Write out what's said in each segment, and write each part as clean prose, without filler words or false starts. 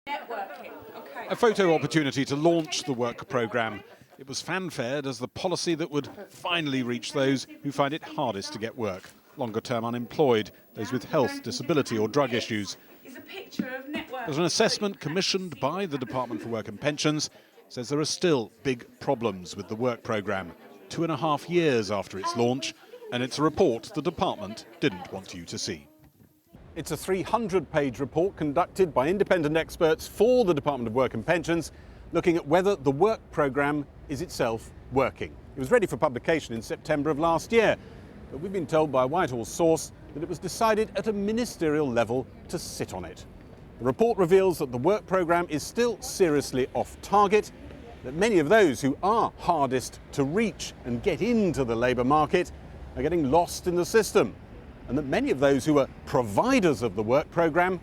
Networking. Okay. A photo opportunity to launch the work programme. It was fanfared as the policy that would finally reach those who find it hardest to get work. Longer-term unemployed, those with health, disability or drug issues. There's an assessment commissioned by the Department for Work and Pensions says there are still big problems with the work programme. 2.5 years after its launch, and it's a report the department didn't want you to see. It's a 300-page report conducted by independent experts for the Department of Work and Pensions, looking at whether the work programme is itself working. It was ready for publication in September of last year, but we've been told by a Whitehall source that it was decided at a ministerial level to sit on it. The report reveals that the work programme is still seriously off target, that many of those who are hardest to reach and get into the labour market are getting lost in the system, and that many of those who are providers of the work programme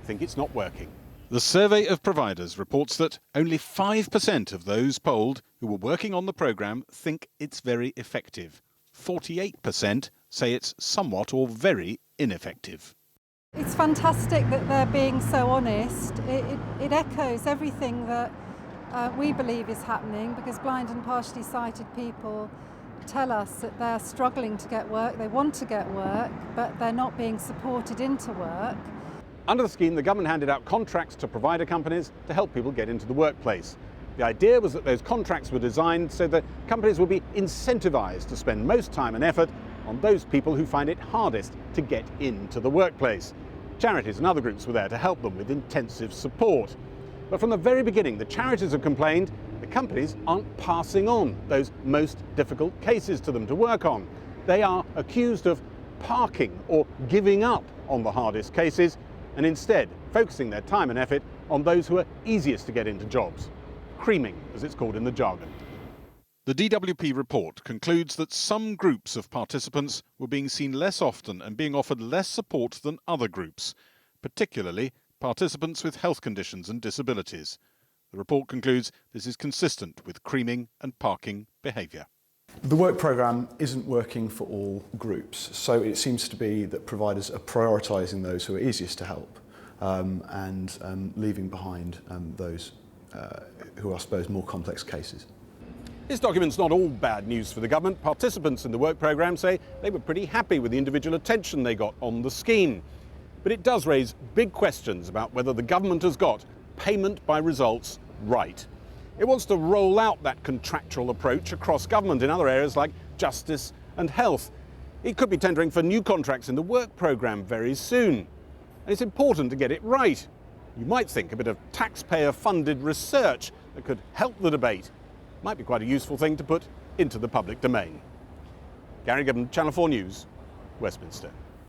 think it's not working. The survey of providers reports that only 5% of those polled who were working on the programme think it's very effective. 48% say it's somewhat or very ineffective. It's fantastic that they're being so honest. It echoes everything that we believe is happening, because blind and partially sighted people tell us that they're struggling to get work, they want to get work, but they're not being supported into work. Under the scheme, the government handed out contracts to provider companies to help people get into the workplace. The idea was that those contracts were designed so that companies would be incentivised to spend most time and effort on those people who find it hardest to get into the workplace. Charities and other groups were there to help them with intensive support. But from the very beginning, the charities have complained the companies aren't passing on those most difficult cases to them to work on. They are accused of parking or giving up on the hardest cases, and instead focusing their time and effort on those who are easiest to get into jobs. Creaming, as it's called in the jargon. The DWP report concludes that some groups of participants were being seen less often and being offered less support than other groups, particularly participants with health conditions and disabilities. The report concludes this is consistent with creaming and parking behaviour. The work programme isn't working for all groups, so it seems to be that providers are prioritising those who are easiest to help and leaving behind those who are, I suppose, more complex cases. This document's not all bad news for the government. Participants in the work programme say they were pretty happy with the individual attention they got on the scheme. But it does raise big questions about whether the government has got payment by results right. It wants to roll out that contractual approach across government in other areas like justice and health. It could be tendering for new contracts in the work programme very soon. And it's important to get it right. You might think a bit of taxpayer-funded research that could help the debate might be quite a useful thing to put into the public domain. Gary Gibbon, Channel 4 News, Westminster.